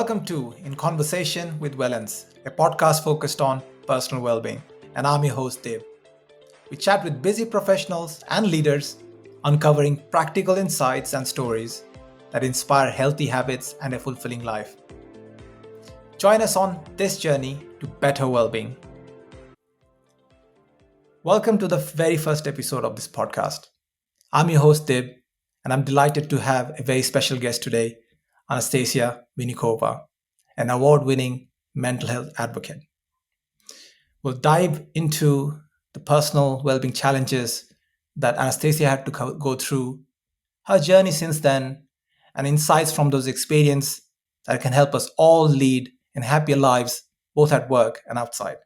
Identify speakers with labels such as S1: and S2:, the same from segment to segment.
S1: Welcome to In Conversation with Wellence, a podcast focused on personal well-being. And I'm your host, Dave. We chat with busy professionals and leaders, uncovering practical insights and stories that inspire healthy habits and a fulfilling life. Join us on this journey to better well-being. Welcome to the very first episode of this podcast. I'm your host, Dib, and I'm delighted to have a very special guest today, Anastasia Vinnikova, an award-winning mental health advocate. We'll dive into the personal well-being challenges that Anastasia had to go through, her journey since then, and insights from those experiences that can help us all lead in happier lives, both at work and outside.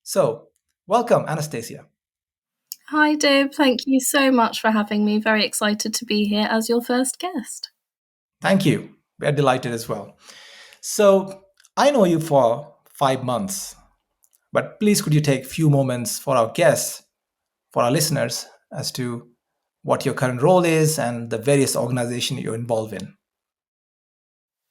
S1: So, welcome, Anastasia.
S2: Hi, Dib. Thank you so much for having me. Very excited to be here as your first guest.
S1: Thank you. We're delighted as well. So, I know you for 5 months, but please could you take a few moments for our guests, for our listeners, as to what your current role is and the various organizations you're involved in?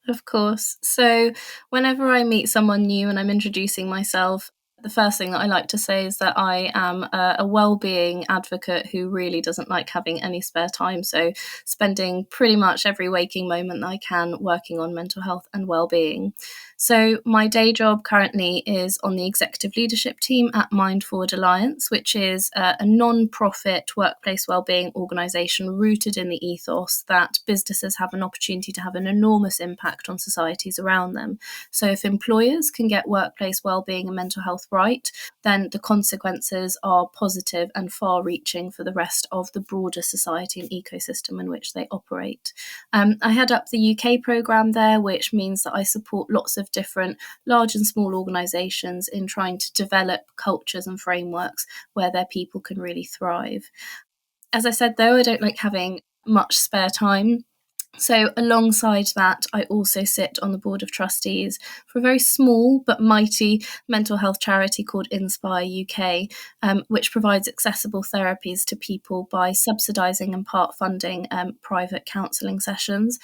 S2: Of course. So whenever I meet someone new and I'm introducing myself, the first thing that I like to say is that I am a well-being advocate who really doesn't like having any spare time. So spending pretty much every waking moment that I can working on mental health and well-being. So my day job currently is on the executive leadership team at Mind Forward Alliance, which is a non-profit workplace wellbeing organisation rooted in the ethos that businesses have an opportunity to have an enormous impact on societies around them. So if employers can get workplace wellbeing and mental health right, then the consequences are positive and far-reaching for the rest of the broader society and ecosystem in which they operate. I head up the UK programme there, which means that I support lots of different large and small organisations in trying to develop cultures and frameworks where their people can really thrive. As I said, though, I don't like having much spare time. So alongside that, I also sit on the board of trustees for a very small but mighty mental health charity called Inspire UK, which provides accessible therapies to people by subsidising and part funding private counselling sessions.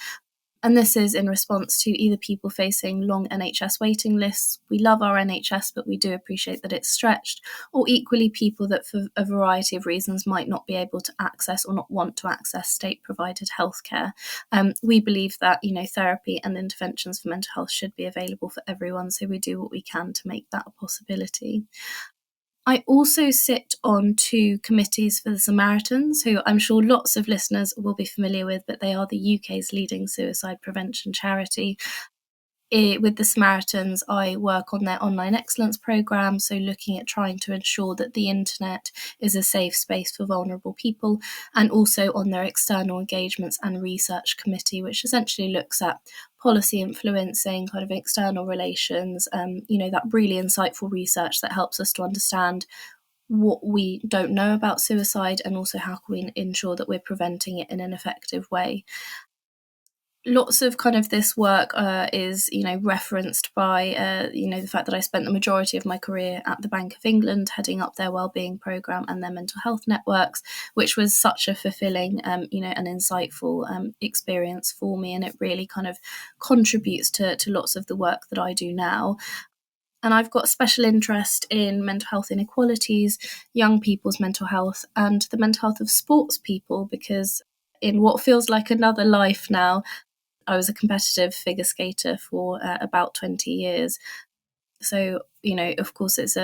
S2: And this is in response to either people facing long NHS waiting lists. We love our NHS, but we do appreciate that it's stretched, or equally people that for a variety of reasons might not be able to access or not want to access state-provided healthcare. We believe that, therapy and interventions for mental health should be available for everyone, so we do what we can to make that a possibility. I also sit on 2 committees for the Samaritans, who I'm sure lots of listeners will be familiar with, but they are the UK's leading suicide prevention charity. With the Samaritans, I work on their online excellence programme, so looking at trying to ensure that the internet is a safe space for vulnerable people, and also on their external engagements and research committee, which essentially looks at policy influencing, kind of external relations, that really insightful research that helps us to understand what we don't know about suicide and also how can we ensure that we're preventing it in an effective way. Lots of kind of this work is, referenced by, the fact that I spent the majority of my career at the Bank of England heading up their wellbeing programme and their mental health networks, which was such a fulfilling, an insightful experience for me. And it really kind of contributes to lots of the work that I do now. And I've got special interest in mental health inequalities, young people's mental health, and the mental health of sports people, because in what feels like another life now, I was a competitive figure skater for about 20 years. So, of course, it's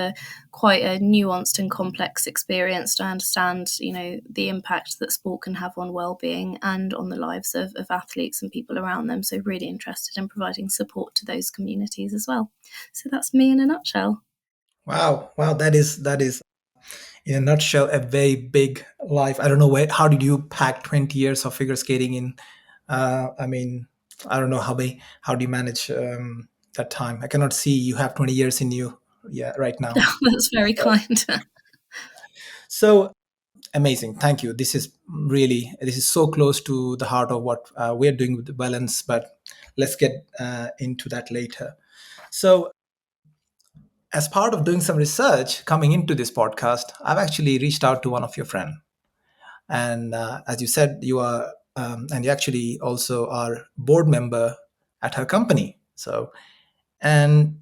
S2: quite a nuanced and complex experience to understand, the impact that sport can have on well-being and on the lives of athletes and people around them. So really interested in providing support to those communities as well. So that's me in a nutshell.
S1: Wow, that is in a nutshell a very big life. I don't know how did you pack 20 years of figure skating in? I don't know how do you manage that time? I cannot see you have 20 years in you, right now.
S2: That's very kind.
S1: So amazing, thank you. This is so close to the heart of what we're doing with the Wellence, but let's get into that later. So as part of doing some research coming into this podcast, I've actually reached out to one of your friends. And as you said, you are, and you actually also are board member at her company. So, and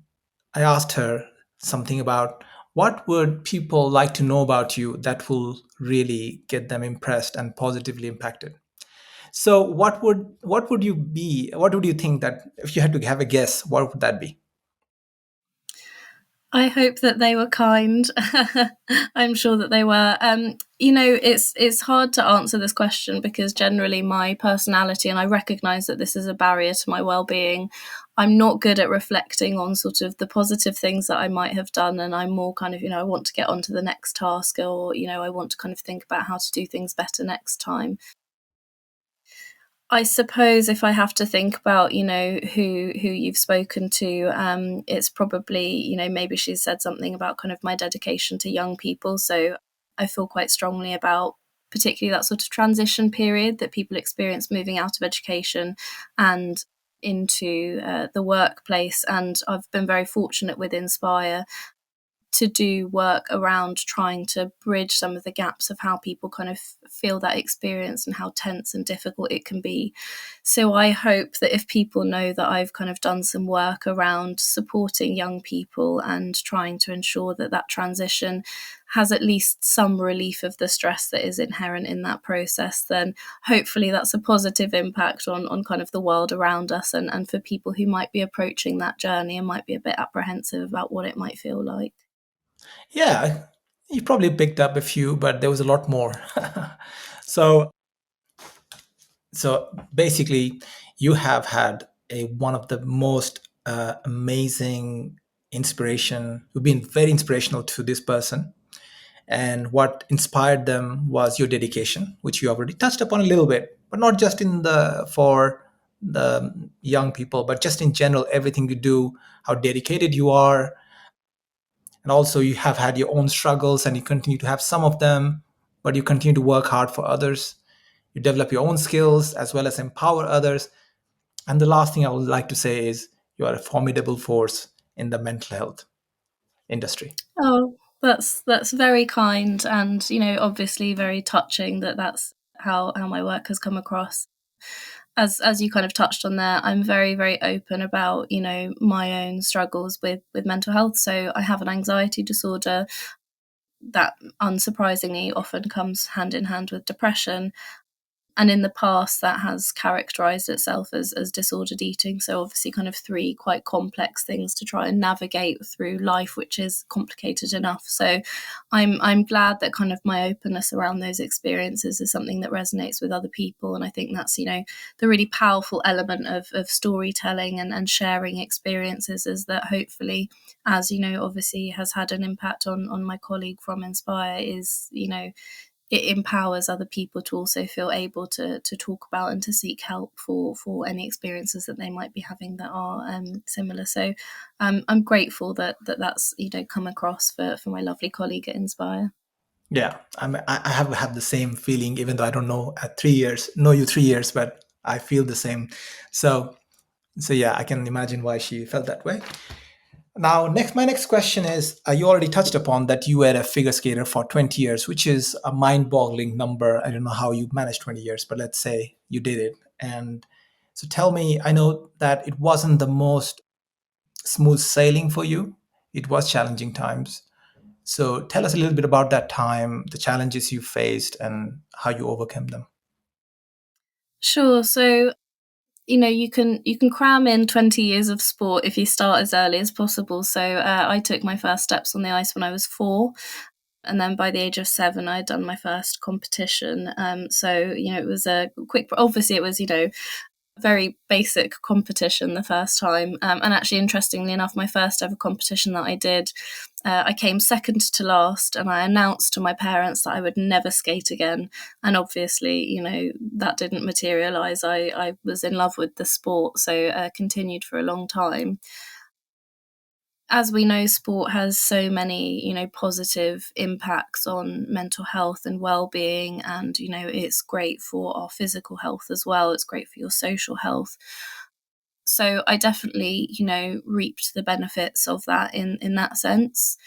S1: I asked her something about what would people like to know about you that will really get them impressed and positively impacted. So what would you be? What would you think that if you had to have a guess, what would that be?
S2: I hope that they were kind. I'm sure that they were. It's hard to answer this question because generally my personality, and I recognise that this is a barrier to my well-being. I'm not good at reflecting on sort of the positive things that I might have done, and I'm more kind of, I want to get on to the next task, or I want to kind of think about how to do things better next time. I suppose if I have to think about, who you've spoken to, it's probably, maybe she's said something about kind of my dedication to young people. So I feel quite strongly about particularly that sort of transition period that people experience moving out of education and into the workplace. And I've been very fortunate with Inspire to do work around trying to bridge some of the gaps of how people kind of feel that experience and how tense and difficult it can be. So I hope that if people know that I've kind of done some work around supporting young people and trying to ensure that that transition has at least some relief of the stress that is inherent in that process, then hopefully that's a positive impact on kind of the world around us, and for people who might be approaching that journey and might be a bit apprehensive about what it might feel like.
S1: Yeah, you probably picked up a few, but there was a lot more. so so basically, you have had a one of the most amazing inspiration. You've been very inspirational to this person, and what inspired them was your dedication, which you already touched upon a little bit, but not just in the for the young people, but just in general, everything you do, how dedicated you are, and also you have had your own struggles and you continue to have some of them, but you continue to work hard for others. You develop your own skills as well as empower others. And the last thing I would like to say is you are a formidable force in the mental health industry.
S2: Oh, that's very kind, and obviously very touching that that's how my work has come across. As you kind of touched on there, I'm very very open about my own struggles with mental health. So I have an anxiety disorder that unsurprisingly often comes hand in hand with depression. And in the past, that has characterized itself as disordered eating. So, obviously, kind of three quite complex things to try and navigate through life, which is complicated enough. So, I'm glad that kind of my openness around those experiences is something that resonates with other people. And I think that's, the really powerful element of storytelling and sharing experiences, is that hopefully, as obviously has had an impact on my colleague from Inspire, is, it empowers other people to also feel able to talk about and to seek help for any experiences that they might be having that are similar. So I'm grateful that's come across for my lovely colleague at Inspire.
S1: Yeah, I have had the same feeling, even though I don't know at 3 years, know you 3 years, but I feel the same. So, so yeah, I can imagine why she felt that way. Now, my next question is: you already touched upon that you were a figure skater for 20 years, which is a mind-boggling number. I don't know how you managed 20 years, but let's say you did it. And so, tell me. I know that it wasn't the most smooth sailing for you. It was challenging times. So, tell us a little bit about that time, the challenges you faced, and how you overcame them.
S2: Sure. So you can cram in 20 years of sport if you start as early as possible. So I took my first steps on the ice when I was 4. And then by the age of 7, I'd done my first competition. So, it was a quick, obviously it was, very basic competition the first time. And actually, interestingly enough, my first ever competition that I did, I came second to last, and I announced to my parents that I would never skate again. And obviously, that didn't materialize. I was in love with the sport, so continued for a long time. As we know, sport has so many, positive impacts on mental health and well-being, and it's great for our physical health as well. It's great for your social health. So I definitely, reaped the benefits of that in that sense.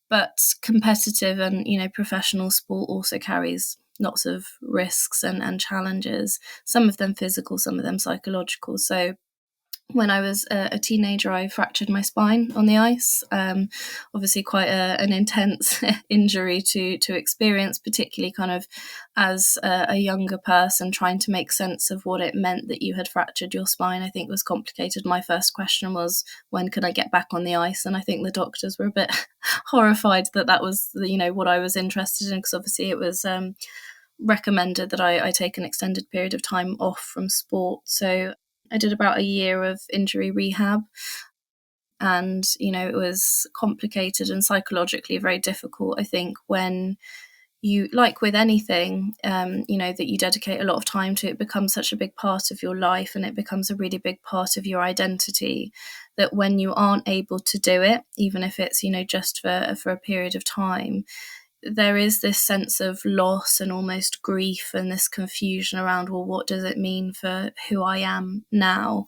S2: But competitive and professional sport also carries lots of risks and challenges. Some of them physical, some of them psychological. So when I was a teenager, I fractured my spine on the ice. Obviously, quite an intense injury to experience, particularly kind of as a younger person trying to make sense of what it meant that you had fractured your spine. I think was complicated. My first question was, when could I get back on the ice? And I think the doctors were a bit horrified that was what I was interested in, because obviously it was recommended that I take an extended period of time off from sport. So I did about a year of injury rehab, and it was complicated and psychologically very difficult. I think when you, like with anything, that you dedicate a lot of time to, it becomes such a big part of your life, and it becomes a really big part of your identity, that when you aren't able to do it, even if it's just for a period of time, there is this sense of loss and almost grief and this confusion around, well, what does it mean for who I am now?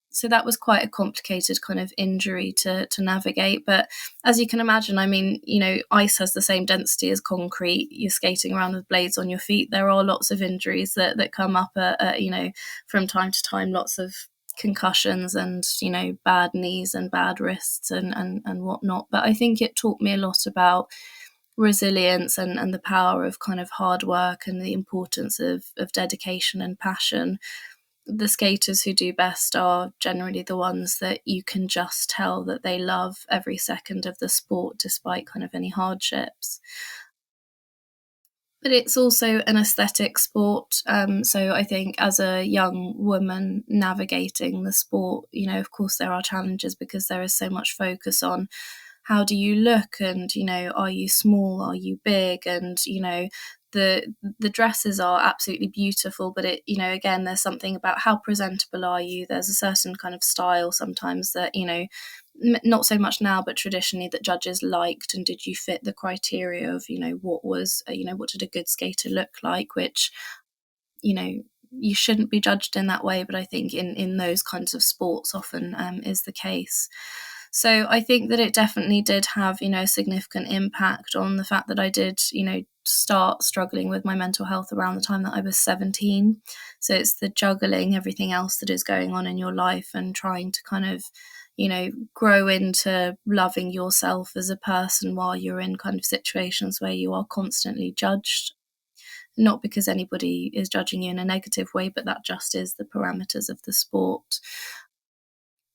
S2: So that was quite a complicated kind of injury to navigate. But as you can imagine, ice has the same density as concrete. You're skating around with blades on your feet. There are lots of injuries that come up, from time to time, lots of concussions and, bad knees and bad wrists and whatnot. But I think it taught me a lot about resilience and the power of kind of hard work and the importance of dedication and passion. The skaters who do best are generally the ones that you can just tell that they love every second of the sport, despite kind of any hardships. But it's also an aesthetic sport. So I think as a young woman navigating the sport, of course there are challenges, because there is so much focus on how do you look, and are you small, are you big, and the dresses are absolutely beautiful, but it again, there's something about how presentable are you. There's a certain kind of style sometimes that not so much now, but traditionally, that judges liked, and did you fit the criteria of what was what did a good skater look like, which you shouldn't be judged in that way, but I think in those kinds of sports often is the case. So I think that it definitely did have, a significant impact on the fact that I did, start struggling with my mental health around the time that I was 17. So it's the juggling everything else that is going on in your life and trying to kind of, grow into loving yourself as a person while you're in kind of situations where you are constantly judged. Not because anybody is judging you in a negative way, but that just is the parameters of the sport.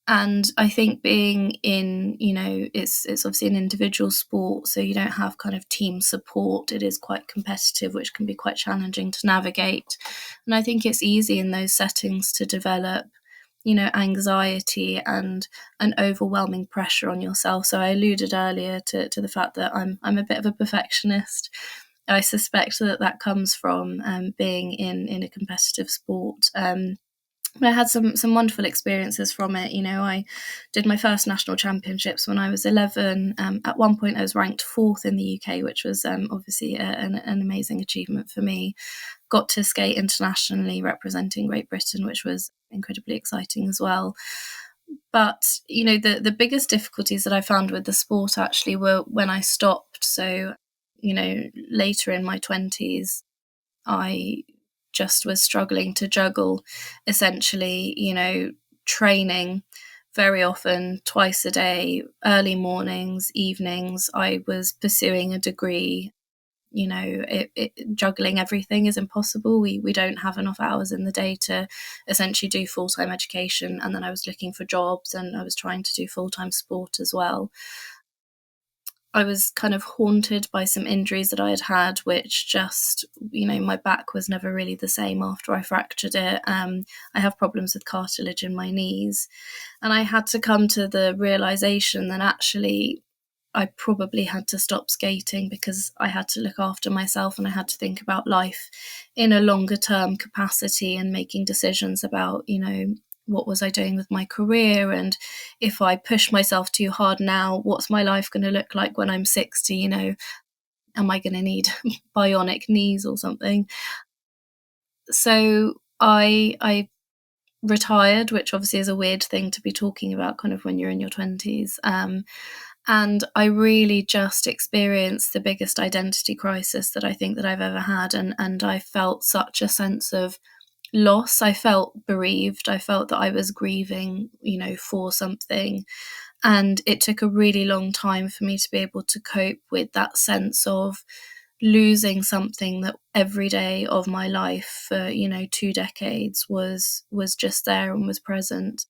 S2: And I think being in, it's obviously an individual sport, so you don't have kind of team support. It is quite competitive, which can be quite challenging to navigate. And I think it's easy in those settings to develop, anxiety and an overwhelming pressure on yourself. So I alluded earlier to the fact that I'm a bit of a perfectionist. I suspect that comes from being in a competitive sport. But I had some wonderful experiences from it. I did my first national championships when I was 11. At one point, I was ranked 4th in the UK, which was obviously an amazing achievement for me. Got to skate internationally representing Great Britain, which was incredibly exciting as well. But, the biggest difficulties that I found with the sport actually were when I stopped. So, later in my 20s, I just was struggling to juggle, essentially, training very often, twice a day, early mornings, evenings. I was pursuing a degree. Juggling everything is impossible. We don't have enough hours in the day to essentially do full-time education. And then I was looking for jobs, and I was trying to do full-time sport as well. I was kind of haunted by some injuries that I had, which just, my back was never really the same after I fractured it. I have problems with cartilage in my knees. And I had to come to the realization that actually I probably had to stop skating, because I had to look after myself, and I had to think about life in a longer term capacity and making decisions about, what was I doing with my career? And if I push myself too hard now, what's my life going to look like when I'm 60? Am I going to need bionic knees or something? So I retired, which obviously is a weird thing to be talking about kind of when you're in your 20s. And I really just experienced the biggest identity crisis that I think that I've ever had. And I felt such a sense of loss. I felt bereaved. I felt that I was grieving, for something. And it took a really long time for me to be able to cope with that sense of losing something that every day of my life for, 2 decades was just there and was present.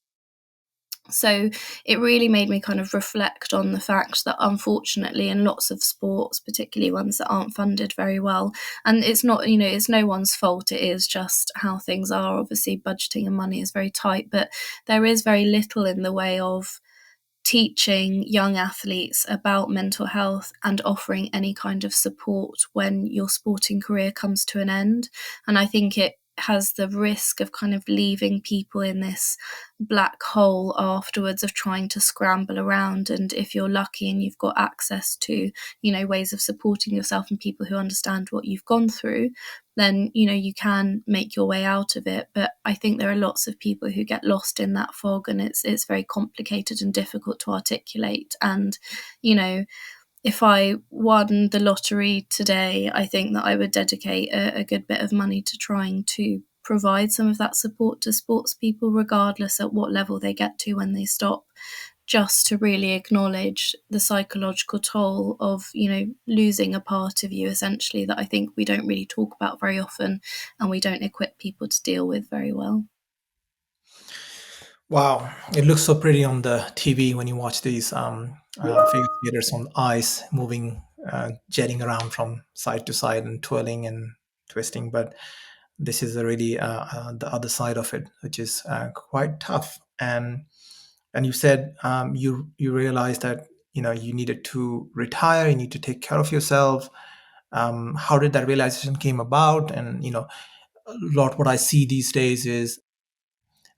S2: So it really made me kind of reflect on the fact that, unfortunately, in lots of sports, particularly ones that aren't funded very well, and it's not, it's no one's fault, it is just how things are. Obviously, budgeting and money is very tight, but there is very little in the way of teaching young athletes about mental health and offering any kind of support when your sporting career comes to an end. And I think it has the risk of kind of leaving people in this black hole afterwards of trying to scramble around. And if you're lucky and you've got access to, ways of supporting yourself and people who understand what you've gone through, then, you can make your way out of it. But I think there are lots of people who get lost in that fog, and it's very complicated and difficult to articulate. And, if I won the lottery today, I think that I would dedicate a good bit of money to trying to provide some of that support to sports people, regardless at what level they get to when they stop, just to really acknowledge the psychological toll of, losing a part of you, essentially, that I think we don't really talk about very often and we don't equip people to deal with very well.
S1: Wow, it looks so pretty on the TV when you watch these figure skaters on ice moving, jetting around from side to side and twirling and twisting. But this is really the other side of it, which is quite tough. And you said you realized that you needed to retire, you need to take care of yourself. How did that realization came about? And a lot what I see these days is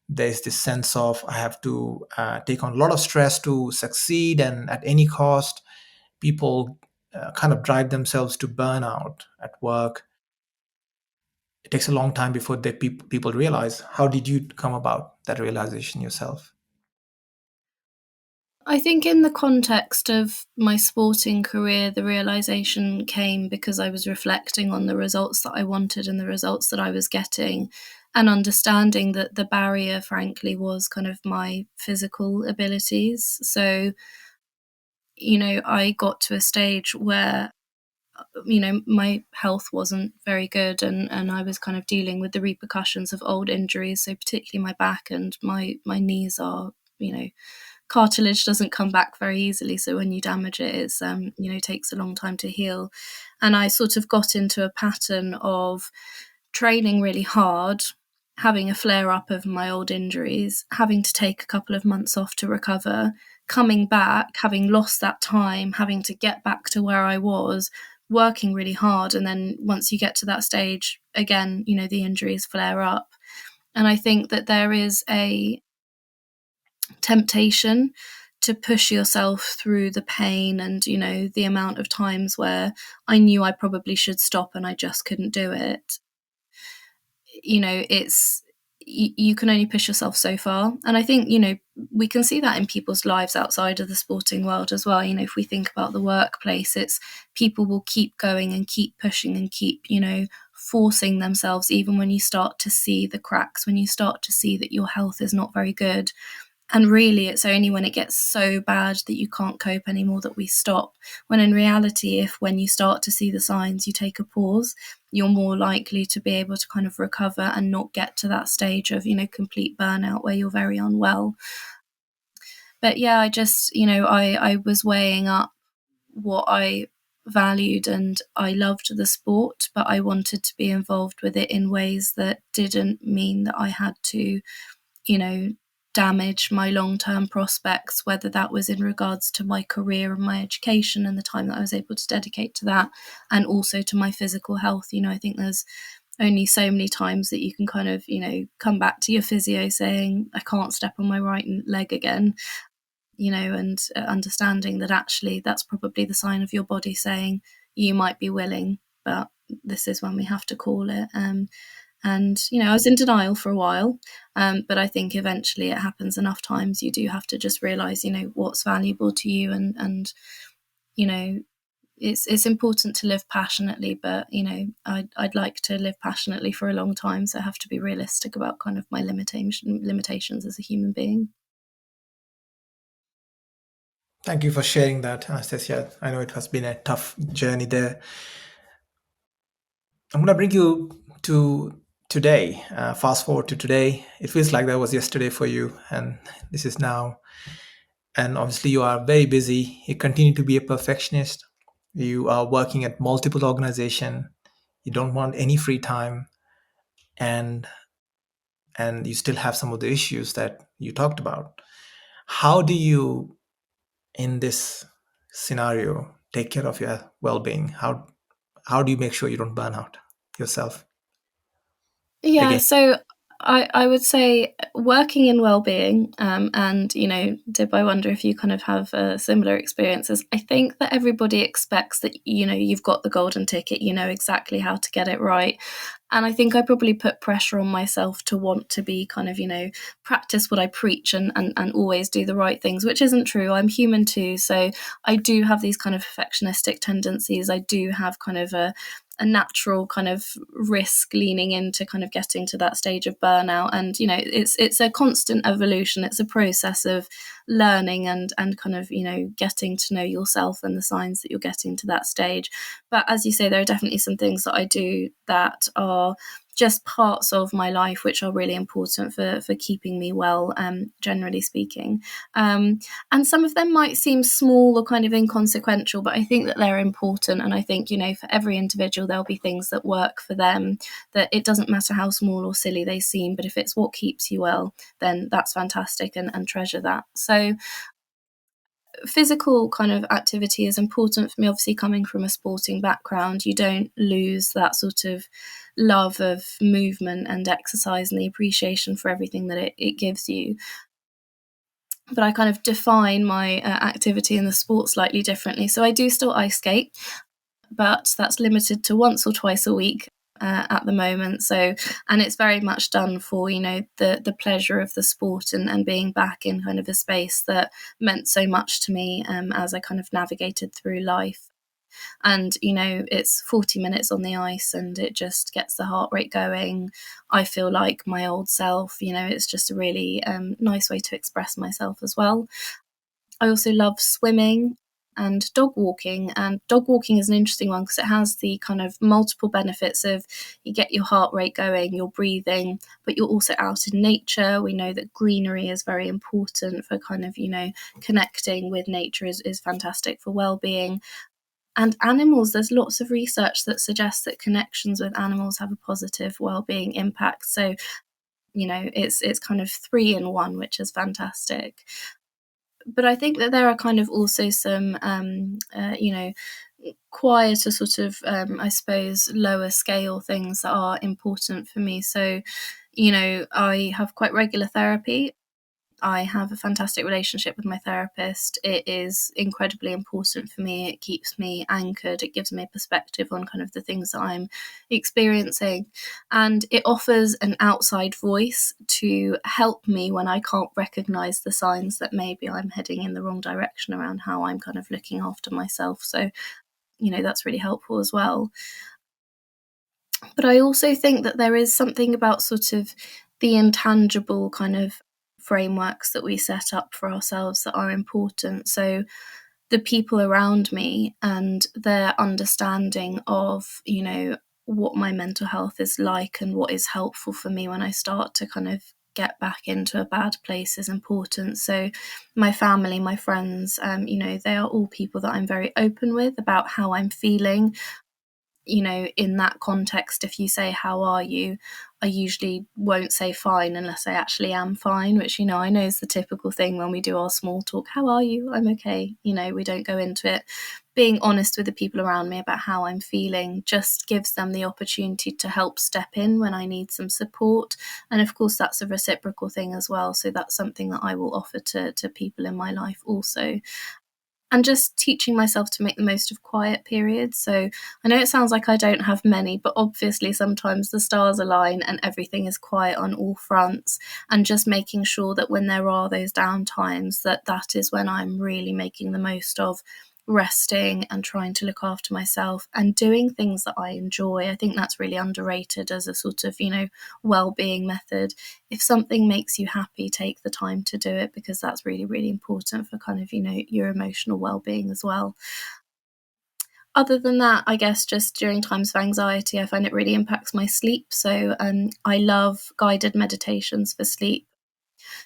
S1: there's this sense of I have to take on a lot of stress to succeed, and at any cost, people kind of drive themselves to burnout at work. It takes a long time before people realize. How did you come about that realization yourself?
S2: I think in the context of my sporting career, the realization came because I was reflecting on the results that I wanted and the results that I was getting, and understanding that the barrier, frankly, was kind of my physical abilities. So, I got to a stage where, my health wasn't very good, and I was kind of dealing with the repercussions of old injuries. So particularly my back and my knees are, cartilage doesn't come back very easily. So when you damage it, it's, takes a long time to heal. And I sort of got into a pattern of training really hard, having a flare up of my old injuries, having to take a couple of months off to recover, coming back, having lost that time, having to get back to where I was, working really hard. And then once you get to that stage, again, the injuries flare up. And I think that there is a temptation to push yourself through the pain and, the amount of times where I knew I probably should stop and I just couldn't do it. It's, you can only push yourself so far. And I think, we can see that in people's lives outside of the sporting world as well. If we think about the workplace, it's people will keep going and keep pushing and keep, forcing themselves, even when you start to see the cracks, when you start to see that your health is not very good. And really, it's only when it gets so bad that you can't cope anymore that we stop. When in reality, if when you start to see the signs, you take a pause, you're more likely to be able to kind of recover and not get to that stage of, complete burnout where you're very unwell. But yeah, I just, I was weighing up what I valued, and I loved the sport, but I wanted to be involved with it in ways that didn't mean that I had to, damage my long-term prospects, whether that was in regards to my career and my education and the time that I was able to dedicate to that, and also to my physical health. I think there's only so many times that you can kind of, come back to your physio saying, I can't step on my right leg again, and understanding that actually that's probably the sign of your body saying you might be willing, but this is when we have to call it. And, I was in denial for a while, but I think eventually it happens enough times. You do have to just realize, what's valuable to you and it's important to live passionately, but I'd like to live passionately for a long time, so I have to be realistic about kind of my limitations as a human being.
S1: Thank you for sharing that, Anastasia. I know it has been a tough journey there. I'm going to bring you to today. Fast forward to today. It feels like that was yesterday for you, and this is now. And obviously, you are very busy. You continue to be a perfectionist. You are working at multiple organizations. You don't want any free time, and you still have some of the issues that you talked about. How do you, in this scenario, take care of your well-being? How do you make sure you don't burn out yourself
S2: Yeah,
S1: again?
S2: so I would say working in wellbeing, and Dib, I wonder if you kind of have similar experiences. I think that everybody expects that you've got the golden ticket, you know exactly how to get it right. And I think I probably put pressure on myself to want to be kind of, practice what I preach and always do the right things, which isn't true. I'm human too. So I do have these kind of perfectionistic tendencies. I do have kind of a natural kind of risk leaning into kind of getting to that stage of burnout. And it's a constant evolution. It's a process of learning and kind of getting to know yourself and the signs that you're getting to that stage. But as you say, there are definitely some things that I do that are just parts of my life which are really important for keeping me well, generally speaking. And some of them might seem small or kind of inconsequential, but I think that they're important. And I think, for every individual, there'll be things that work for them, that it doesn't matter how small or silly they seem, but if it's what keeps you well, then that's fantastic, and treasure that. So physical kind of activity is important for me. Obviously, coming from a sporting background, you don't lose that sort of love of movement and exercise and the appreciation for everything that it gives you. But I kind of define my activity in the sport slightly differently. So I do still ice skate, but that's limited to once or twice a week. At the moment, and it's very much done for the pleasure of the sport and being back in kind of a space that meant so much to me as I kind of navigated through life. And it's 40 minutes on the ice and it just gets the heart rate going. I feel like my old self. It's just a really nice way to express myself as well. I also love swimming and dog walking. And dog walking is an interesting one because it has the kind of multiple benefits of you get your heart rate going, you're breathing, but you're also out in nature. We know that greenery is very important for kind of, connecting with nature is fantastic for well-being. And animals, there's lots of research that suggests that connections with animals have a positive well-being impact. So, it's kind of 3 in 1, which is fantastic. But I think that there are kind of also some, quieter sort of, I suppose, lower scale things that are important for me. So, I have quite regular therapy. I have a fantastic relationship with my therapist. It is incredibly important for me. It keeps me anchored. It gives me a perspective on kind of the things that I'm experiencing. And it offers an outside voice to help me when I can't recognize the signs that maybe I'm heading in the wrong direction around how I'm kind of looking after myself. So, that's really helpful as well. But I also think that there is something about sort of the intangible kind of frameworks that we set up for ourselves that are important. So the people around me and their understanding of, what my mental health is like and what is helpful for me when I start to kind of get back into a bad place is important. So my family, my friends, they are all people that I'm very open with about how I'm feeling. In that context, if you say, how are you? I usually won't say fine unless I actually am fine, which, I know is the typical thing when we do our small talk. How are you? I'm okay. We don't go into it. Being honest with the people around me about how I'm feeling just gives them the opportunity to help step in when I need some support. And of course, that's a reciprocal thing as well. So that's something that I will offer to people in my life also. And just teaching myself to make the most of quiet periods. So I know it sounds like I don't have many, but obviously sometimes the stars align and everything is quiet on all fronts. And just making sure that when there are those down times, that is when I'm really making the most of resting and trying to look after myself and doing things that I enjoy. I think that's really underrated as a sort of, well-being method. If something makes you happy, take the time to do it, because that's really, really important for kind of, your emotional well-being as well. Other than that, I guess just during times of anxiety, I find it really impacts my sleep. So I love guided meditations for sleep.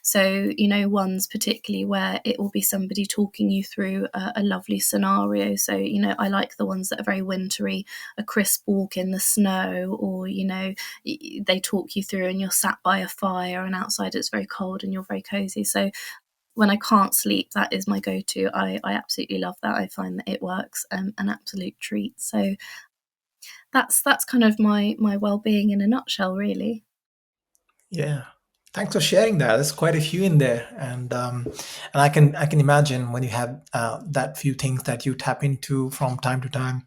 S2: So, ones particularly where it will be somebody talking you through a lovely scenario. So, I like the ones that are very wintry, a crisp walk in the snow, or, they talk you through and you're sat by a fire and outside it's very cold and you're very cozy. So when I can't sleep, that is my go-to. I absolutely love that. I find that it works, an absolute treat. So that's kind of my well-being in a nutshell, really.
S1: Yeah. Thanks for sharing that. There's quite a few in there, and I can imagine when you have that few things that you tap into from time to time.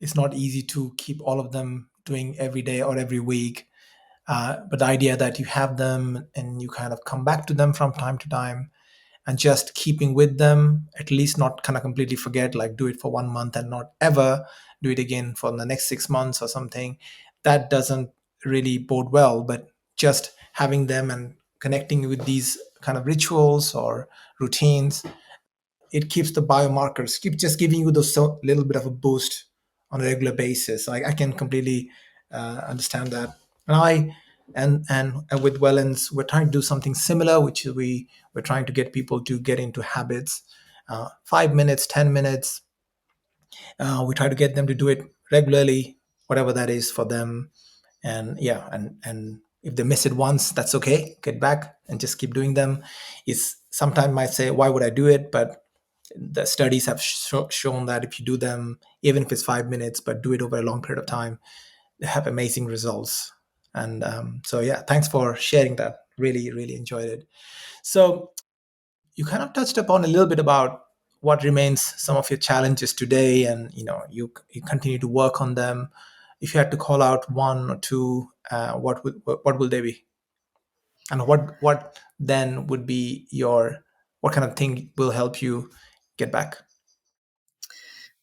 S1: It's not easy to keep all of them doing every day or every week. But the idea that you have them and you kind of come back to them from time to time and just keeping with them, at least not kind of completely forget, like do it for 1 month and not ever do it again for the next 6 months or something, that doesn't really bode well. But just having them and connecting with these kind of rituals or routines, it keeps the biomarkers, keep just giving you those little bit of a boost on a regular basis. I can completely understand that. And and with Wellens, we're trying to do something similar, which is we're trying to get people to get into habits. 5 minutes, 10 minutes. We try to get them to do it regularly, whatever that is for them. And yeah, and if they miss it once, that's okay. Get back and just keep doing them. Is sometimes might say, why would I do it? But the studies have shown that if you do them, even if it's 5 minutes, but do it over a long period of time, they have amazing results. And so, yeah, thanks for sharing that. Really, really enjoyed it. So, you kind of touched upon a little bit about what remains some of your challenges today, and you continue to work on them. If you had to call out one or two, what will they be? And what then would be your, what kind of thing will help you get back?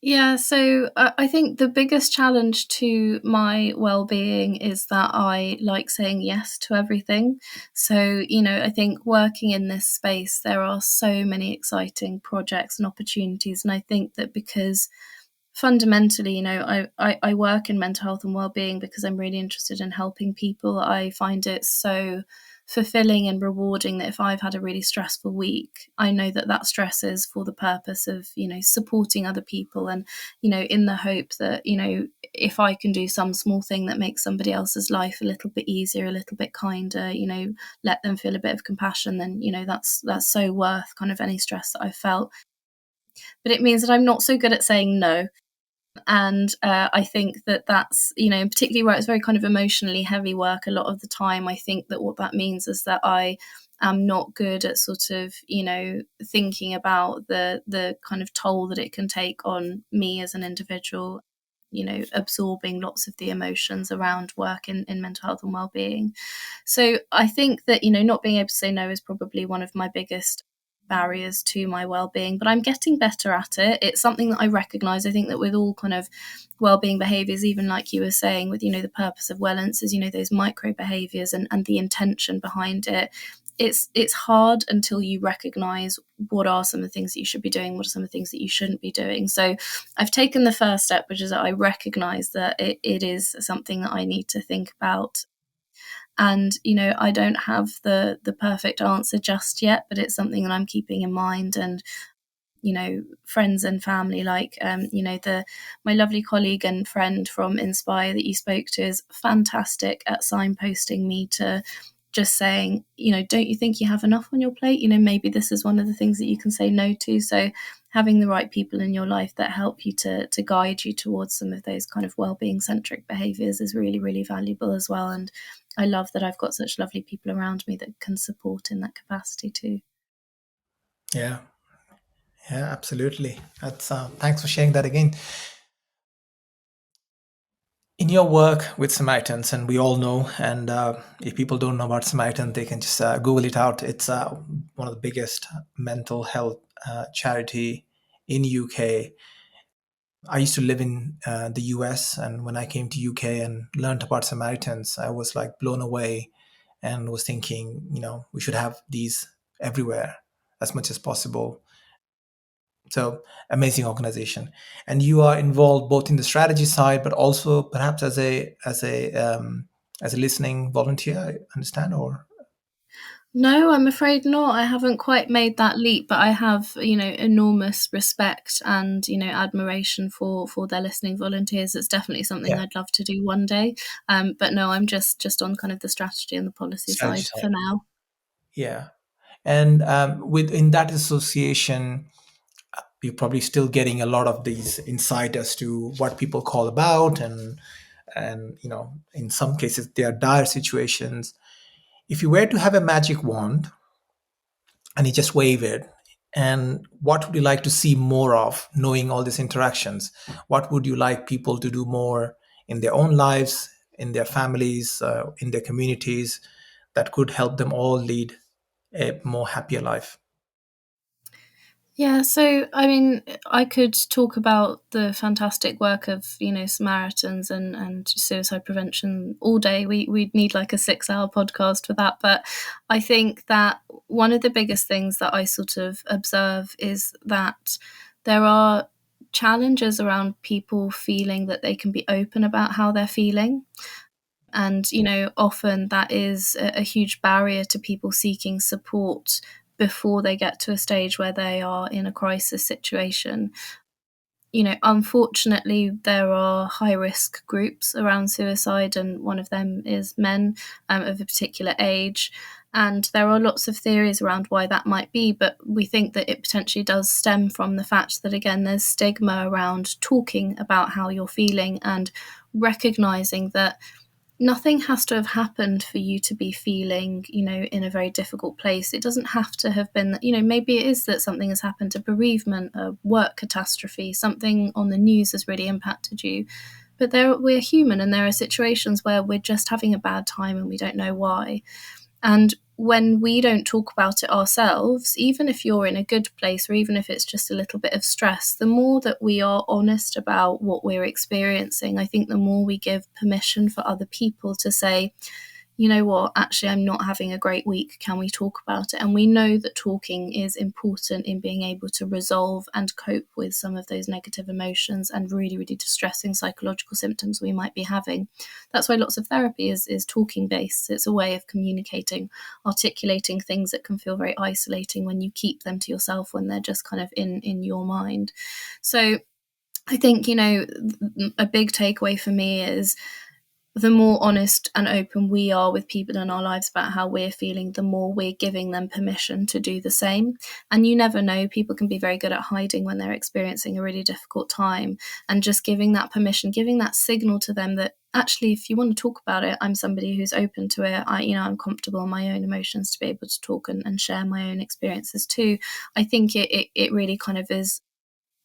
S2: Yeah, so I think the biggest challenge to my well-being is that I like saying yes to everything. So, I think working in this space, there are so many exciting projects and opportunities. And I think that because fundamentally, I work in mental health and well-being because I'm really interested in helping people. I find it so fulfilling and rewarding that if I've had a really stressful week, I know that that stress is for the purpose of, supporting other people, and, in the hope that, if I can do some small thing that makes somebody else's life a little bit easier, a little bit kinder, let them feel a bit of compassion, then, that's so worth kind of any stress that I've felt. But it means that I'm not so good at saying no. And I think that that's, particularly where it's very kind of emotionally heavy work a lot of the time, I think that what that means is that I am not good at sort of, thinking about the kind of toll that it can take on me as an individual, absorbing lots of the emotions around work in mental health and well-being. So I think that, not being able to say no is probably one of my biggest barriers to my well-being, but I'm getting better at it. It's something that I recognize. I think that with all kind of well-being behaviors, even like you were saying with, the purpose of Wellence is, those micro behaviors and the intention behind it. It's hard until you recognize what are some of the things that you should be doing, what are some of the things that you shouldn't be doing. So I've taken the first step, which is that I recognize that it is something that I need to think about. And, I don't have the perfect answer just yet, but it's something that I'm keeping in mind. And, friends and family, like, my lovely colleague and friend from Inspire that you spoke to is fantastic at signposting me to just saying, don't you think you have enough on your plate? Maybe this is one of the things that you can say no to. So having the right people in your life that help you to guide you towards some of those kind of well-being centric behaviors is really, really valuable as well. And I love that I've got such lovely people around me that can support in that capacity too.
S1: Yeah, yeah, absolutely. That's thanks for sharing that again. In your work with Samaritans, and we all know, and if people don't know about Samaritan, they can just Google it out. It's one of the biggest mental health charity in UK. I used to live in the US, and when I came to UK and learned about Samaritans, I was like blown away and was thinking, we should have these everywhere as much as possible. So amazing organization, and you are involved both in the strategy side, but also perhaps as a listening volunteer. I understand, or
S2: No, I'm afraid not. I haven't quite made that leap, but I have, enormous respect and, admiration for their listening volunteers. It's definitely something
S1: yeah,
S2: I'd love to do one day. But no, I'm just on kind of the strategy and the policy
S1: strategy
S2: side for
S1: side.
S2: now.
S1: Yeah, and within that association, you're probably still getting a lot of these insight as to what people call about, and in some cases they are dire situations. If you were to have a magic wand and you just wave it, and what would you like to see more of, knowing all these interactions? What would you like people to do more in their own lives, in their families, in their communities, that could help them all lead a more happier life?
S2: Yeah, so I mean, I could talk about the fantastic work of, Samaritans and suicide prevention all day. We'd need like a 6-hour podcast for that. But I think that one of the biggest things that I sort of observe is that there are challenges around people feeling that they can be open about how they're feeling. And, often that is a huge barrier to people seeking support before they get to a stage where they are in a crisis situation. Unfortunately, there are high risk groups around suicide, and one of them is men of a particular age. And there are lots of theories around why that might be, but we think that it potentially does stem from the fact that, again, there's stigma around talking about how you're feeling and recognizing that nothing has to have happened for you to be feeling, in a very difficult place. It doesn't have to have been, maybe it is that something has happened, a bereavement, a work catastrophe, something on the news has really impacted you. But we're human, and there are situations where we're just having a bad time and we don't know why. And when we don't talk about it ourselves, even if you're in a good place or even if it's just a little bit of stress, the more that we are honest about what we're experiencing, I think the more we give permission for other people to say, you know what, actually, I'm not having a great week. Can we talk about it? And we know that talking is important in being able to resolve and cope with some of those negative emotions and really, really distressing psychological symptoms we might be having. That's why lots of therapy is talking based. It's a way of communicating, articulating things that can feel very isolating when you keep them to yourself, when they're just kind of in your mind. So I think, a big takeaway for me is the more honest and open we are with people in our lives about how we're feeling, the more we're giving them permission to do the same. And you never know, people can be very good at hiding when they're experiencing a really difficult time, and just giving that permission, giving that signal to them that actually, if you want to talk about it, I'm somebody who's open to it. I'm comfortable in my own emotions to be able to talk and share my own experiences too. I think it really kind of is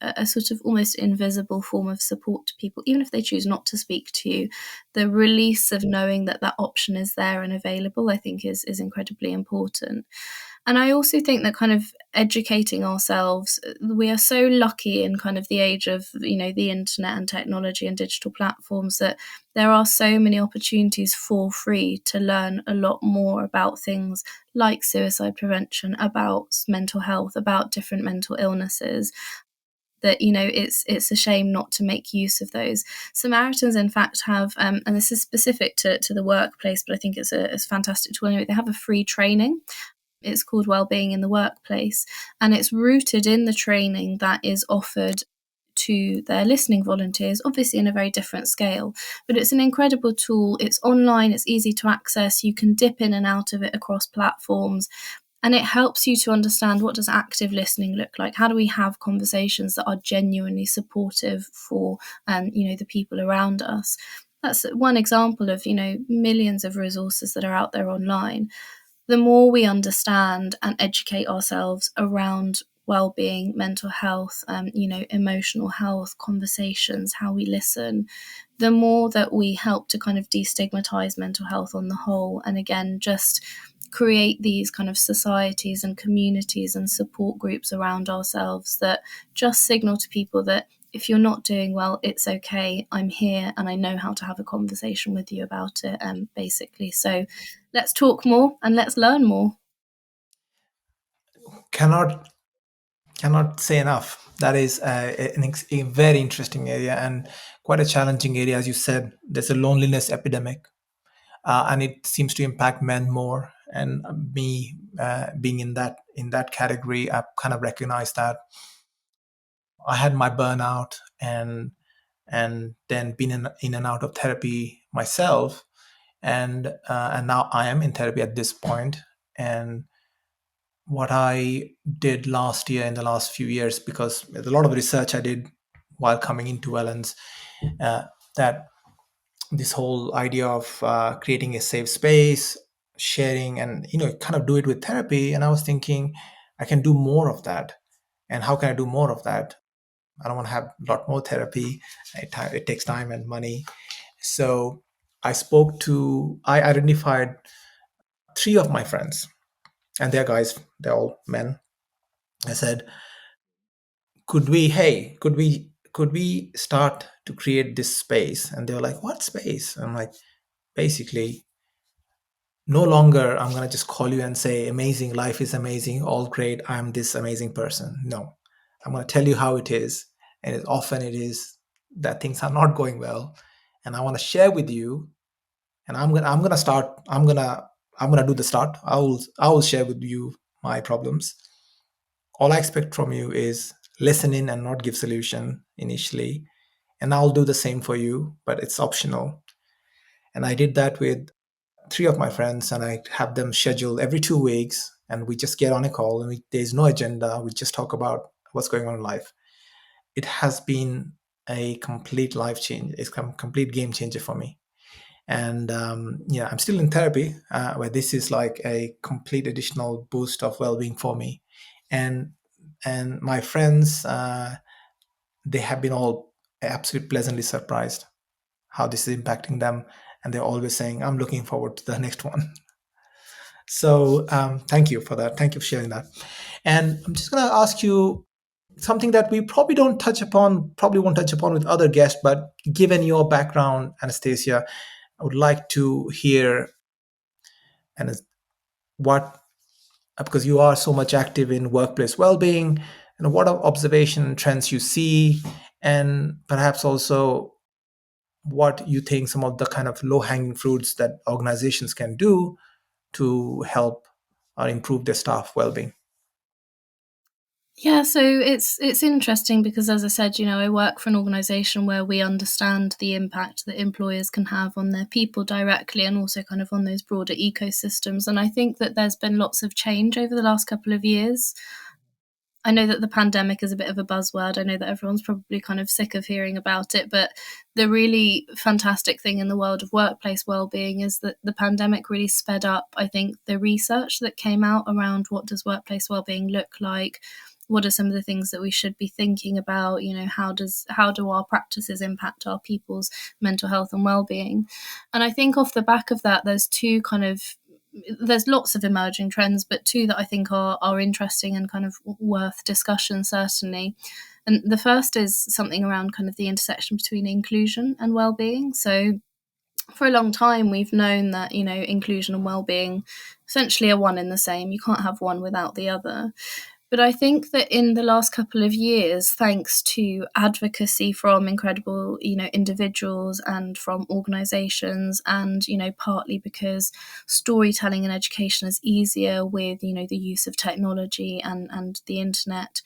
S2: a sort of almost invisible form of support to people, even if they choose not to speak to you. The release of knowing that that option is there and available, I think is incredibly important. And I also think that kind of educating ourselves, we are so lucky in kind of the age of, the internet and technology and digital platforms, that there are so many opportunities for free to learn a lot more about things like suicide prevention, about mental health, about different mental illnesses, that it's a shame not to make use of those. Samaritans, in fact, have and this is specific to the workplace, but I think it's a fantastic tool anyway. They have a free training. It's called Wellbeing in the Workplace, and it's rooted in the training that is offered to their listening volunteers, obviously in a very different scale. But it's an incredible tool. It's online, it's easy to access. You can dip in and out of it across platforms. And it helps you to understand, what does active listening look like? How do we have conversations that are genuinely supportive for, the people around us? That's one example of, millions of resources that are out there online. The more we understand and educate ourselves around well-being, mental health, emotional health, conversations, how we listen, the more that we help to kind of destigmatize mental health on the whole. And again, just create these kind of societies and communities and support groups around ourselves that just signal to people that if you're not doing well, it's okay. I'm here and I know how to have a conversation with you about it, basically. So let's talk more and let's learn more.
S1: Cannot say enough. That is a very interesting area and quite a challenging area. As you said, there's a loneliness epidemic, and it seems to impact men more. And me being in that category, I kind of recognize that. I had my burnout and then been in and out of therapy myself, and now I am in therapy at this point. And what I did last year, in the last few years, because there's a lot of research I did while coming into Wellence, that this whole idea of creating a safe space, sharing, and kind of do it with therapy. And I was thinking, I can do more of that. And how can I do more of that? I don't want to have a lot more therapy. It takes time and money. So I identified 3 of my friends, and they're guys, they're all men. I said, could we start to create this space? And they were like, what space? I'm like, basically, no longer I'm going to just call you and say, amazing, life is amazing, all great, I'm this amazing person. No, I'm going to tell you how it is. And often it is that things are not going well. And I want to share with you. And I'm going to do the start. I will share with you my problems. All I expect from you is listen in and not give solution initially. And I'll do the same for you, but it's optional. And I did that with 3 of my friends, and I have them scheduled every 2 weeks, and we just get on a call, and there's no agenda. We just talk about what's going on in life. It has been a complete life change. It's a complete game changer for me. And I'm still in therapy, where this is like a complete additional boost of well-being for me. And my friends, they have been all absolutely pleasantly surprised how this is impacting them, and they're always saying, I'm looking forward to the next one. So thank you for that. Thank you for sharing that. And I'm just going to ask you something that we probably won't touch upon with other guests, but given your background, Anastasia, I would like to hear, and what, because you are so much active in workplace well-being, and what are observation trends you see, and perhaps also what you think some of the kind of low-hanging fruits that organizations can do to help or improve their staff well-being.
S2: Yeah, so it's interesting because, as I said, I work for an organisation where we understand the impact that employers can have on their people directly, and also kind of on those broader ecosystems. And I think that there's been lots of change over the last couple of years. I know that the pandemic is a bit of a buzzword. I know that everyone's probably kind of sick of hearing about it, but the really fantastic thing in the world of workplace well-being is that the pandemic really sped up, I think, the research that came out around what does workplace well-being look like, what are some of the things that we should be thinking about, how do our practices impact our people's mental health and well-being. And I think off the back of that, there's lots of emerging trends, but 2 that I think are interesting and kind of worth discussion, certainly. And the first is something around kind of the intersection between inclusion and well-being. So for a long time, we've known that, inclusion and well-being essentially are one and the same. You can't have one without the other. But I think that in the last couple of years, thanks to advocacy from incredible, individuals and from organisations, and, partly because storytelling and education is easier with, the use of technology and the internet,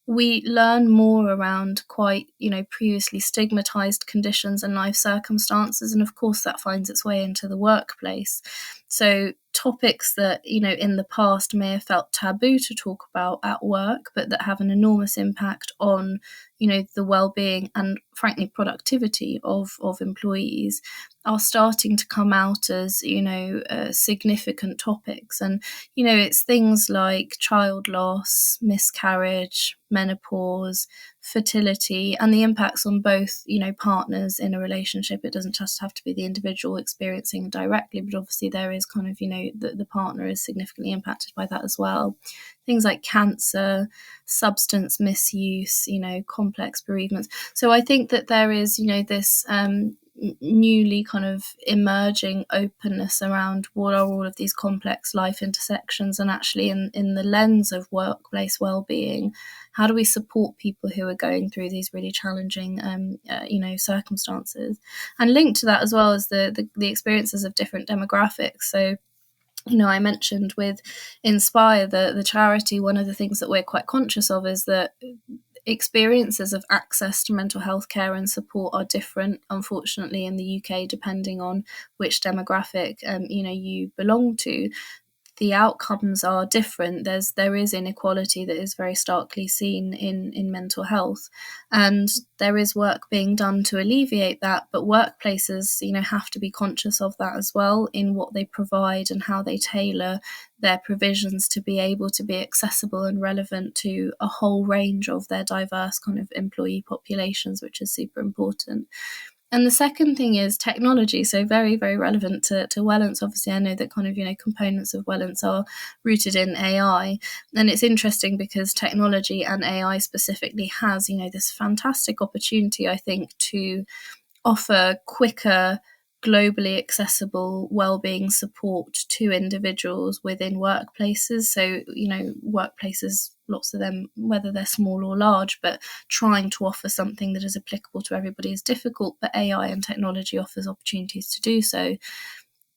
S2: we learn more around quite, previously stigmatized conditions and life circumstances. And of course, that finds its way into the workplace. So topics that, in the past may have felt taboo to talk about at work, but that have an enormous impact on, the well-being and frankly productivity of employees are starting to come out as significant topics. And it's things like child loss, miscarriage, menopause, fertility, and the impacts on both partners in a relationship. It doesn't just have to be the individual experiencing it directly, but obviously there is kind of the partner is significantly impacted by that as well. Things like cancer, substance misuse, complex bereavements. So I think that there is this newly kind of emerging openness around what are all of these complex life intersections, and actually in the lens of workplace well-being, how do we support people who are going through these really challenging circumstances. And linked to that as well as the experiences of different demographics. So I mentioned with Inspire, the charity, one of the things that we're quite conscious of is that experiences of access to mental health care and support are different, unfortunately, in the UK, depending on which demographic you belong to. The outcomes are different. There is inequality that is very starkly seen in mental health, and there is work being done to alleviate that. But workplaces, have to be conscious of that as well in what they provide and how they tailor their provisions to be able to be accessible and relevant to a whole range of their diverse kind of employee populations, which is super important. And the second thing is technology. So very, very relevant to Wellence. Obviously, I know that kind of, components of Wellence are rooted in AI. And it's interesting because technology and AI specifically has, this fantastic opportunity, I think, to offer quicker, globally accessible wellbeing support to individuals within workplaces. So, workplaces, lots of them, whether they're small or large, but trying to offer something that is applicable to everybody is difficult, but AI and technology offers opportunities to do so.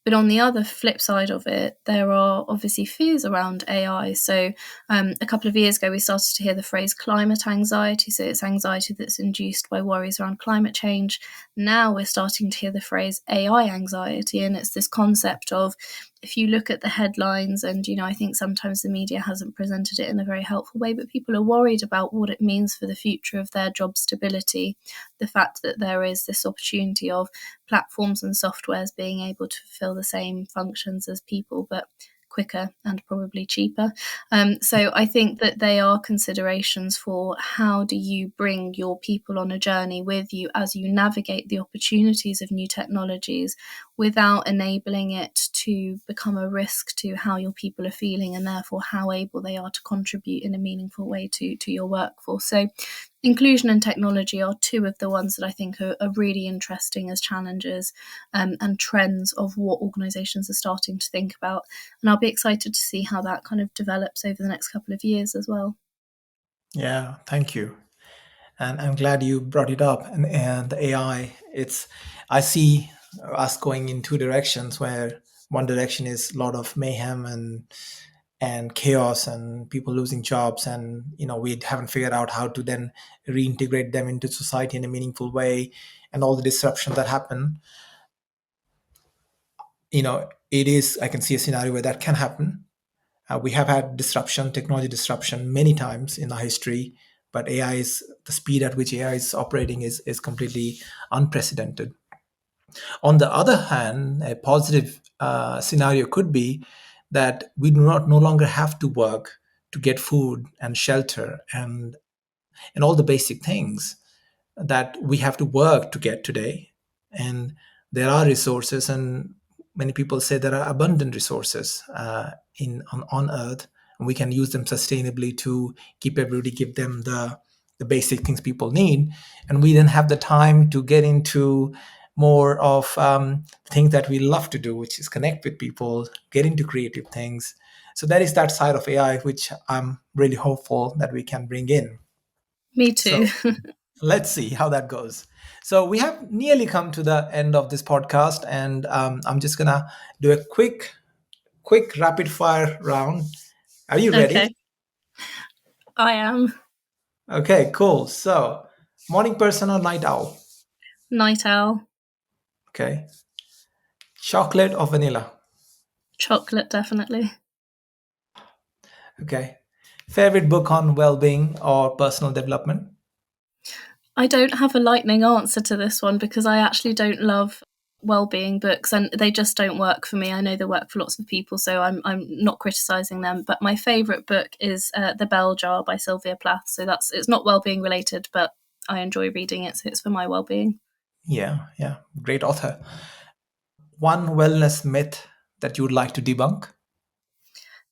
S2: But on the other flip side of it, there are obviously fears around AI. So a couple of years ago, we started to hear the phrase climate anxiety. So it's anxiety that's induced by worries around climate change. Now we're starting to hear the phrase AI anxiety. And it's this concept of, if you look at the headlines, and, I think sometimes the media hasn't presented it in a very helpful way, but people are worried about what it means for the future of their job stability. The fact that there is this opportunity of platforms and softwares being able to fulfill the same functions as people, but quicker and probably cheaper. So I think that they are considerations for how do you bring your people on a journey with you as you navigate the opportunities of new technologies without enabling it to become a risk to how your people are feeling and therefore how able they are to contribute in a meaningful way to your workforce. So inclusion and technology are two of the ones that I think are really interesting as challenges and trends of what organisations are starting to think about. And I'll be excited to see how that kind of develops over the next couple of years as well.
S1: Yeah, thank you. And I'm glad you brought it up. And the AI, I see us going in two directions, where one direction is a lot of mayhem and chaos and people losing jobs, and we haven't figured out how to then reintegrate them into society in a meaningful way, and all the disruption that happen. I can see a scenario where that can happen. We have had technology disruption many times in our history, but the speed at which AI is operating is completely unprecedented. On the other hand, a positive scenario could be that we no longer have to work to get food and shelter and all the basic things that we have to work to get today. And there are resources, and many people say there are abundant resources on Earth, and we can use them sustainably to give them the basic things people need. And we then have the time to get into more of things that we love to do, which is connect with people, get into creative things. So that is that side of AI, which I'm really hopeful that we can bring in.
S2: Me too.
S1: So let's see how that goes. So we have nearly come to the end of this podcast, and I'm just gonna do a quick rapid fire round. Are you ready?
S2: Okay. I am.
S1: Okay, cool. So, morning person or night owl?
S2: Night owl.
S1: Okay. Chocolate or vanilla?
S2: Chocolate, definitely.
S1: Okay. Favorite book on well-being or personal development?
S2: I don't have a lightning answer to this one because I actually don't love well-being books and they just don't work for me. I know they work for lots of people, so I'm not criticizing them. But my favorite book is The Bell Jar by Sylvia Plath. So it's not well-being related, but I enjoy reading it, so it's for my well-being.
S1: Yeah, great author. One wellness myth that you would like to debunk?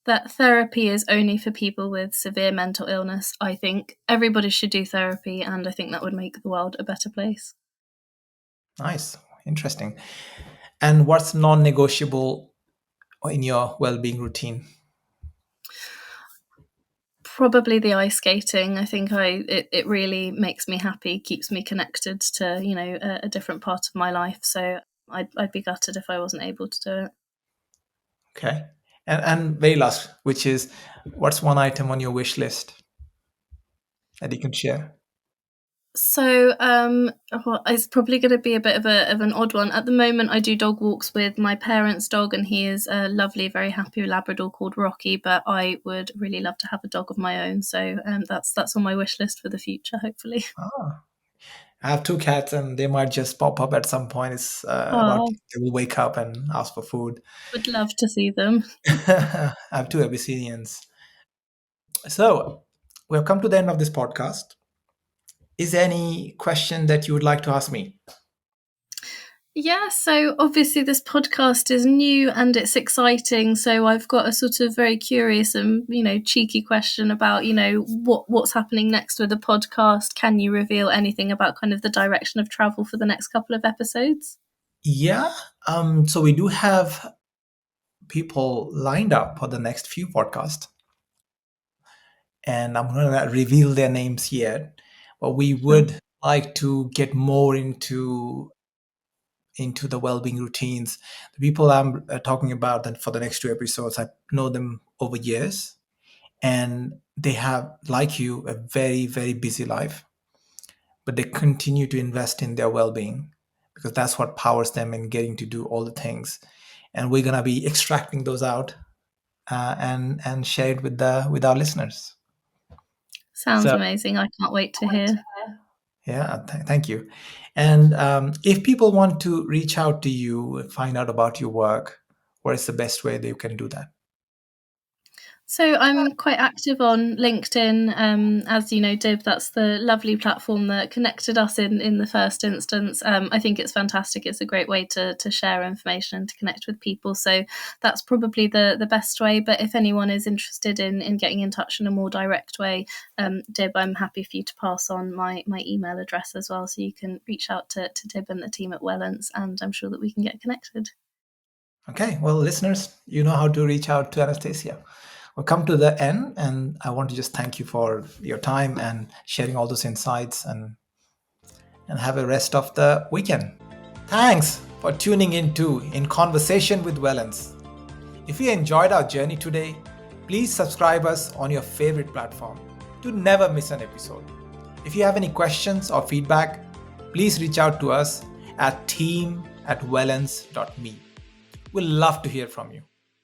S2: That therapy is only for people with severe mental illness. I think everybody should do therapy, and I think that would make the world a better place.
S1: Nice, interesting. And what's non-negotiable in your well-being routine?
S2: Probably the ice skating. I think it really makes me happy, keeps me connected to, you know, a different part of my life. So I'd be gutted if I wasn't able to do it.
S1: Okay. And very last, which is, what's one item on your wish list that you can share?
S2: So well, it's probably going to be a bit of an odd one. At the moment, I do dog walks with my parents' dog, and he is a lovely, very happy Labrador called Rocky. But I would really love to have a dog of my own. So that's on my wish list for the future, hopefully.
S1: Ah, I have two cats, and they might just pop up at some point. It's about
S2: Oh,
S1: they will wake up and ask for food.
S2: would love to see them.
S1: I have two Abyssinians. So we have come to the end of this podcast. Is there any question that you would like to ask me?
S2: Yeah, so obviously this podcast is new and it's exciting. So I've got a sort of very curious and, you know, cheeky question about, you know, what's happening next with the podcast. Can you reveal anything about kind of the direction of travel for the next couple of episodes?
S1: Yeah. So we do have people lined up for the next few podcasts, and I'm not going to reveal their names yet, but we
S2: Sure.
S1: would like to get more into the well-being routines. The people I'm talking about that for the next two episodes, I know them over years, and they have, like you, a very, very busy life, but they continue to invest in their well-being because that's what powers them in getting to do all the things. And we're gonna be extracting those out and share it with our listeners.
S2: Sounds
S1: So
S2: amazing. I can't wait to hear.
S1: yeah, thank you. And if people want to reach out to you and find out about your work, what is the best way they can do that?
S2: So I'm quite active on LinkedIn. As you know, Dib, that's the lovely platform that connected us in the first instance. I think it's fantastic. It's a great way to share information and to connect with people. So that's probably the best way. But if anyone is interested in getting in touch in a more direct way, Dib, I'm happy for you to pass on my email address as well. So you can reach out to Dib and the team at Wellence, and I'm sure that we can get connected.
S1: Okay, well, listeners, you know how to reach out to Anastasia. We'll come to the end, and I want to just thank you for your time and sharing all those insights, and have a rest of the weekend. Thanks for tuning in to In Conversation with Wellence. If you enjoyed our journey today, please subscribe us on your favorite platform to never miss an episode. If you have any questions or feedback, please reach out to us at team@wellence.me. We'd love to hear from you.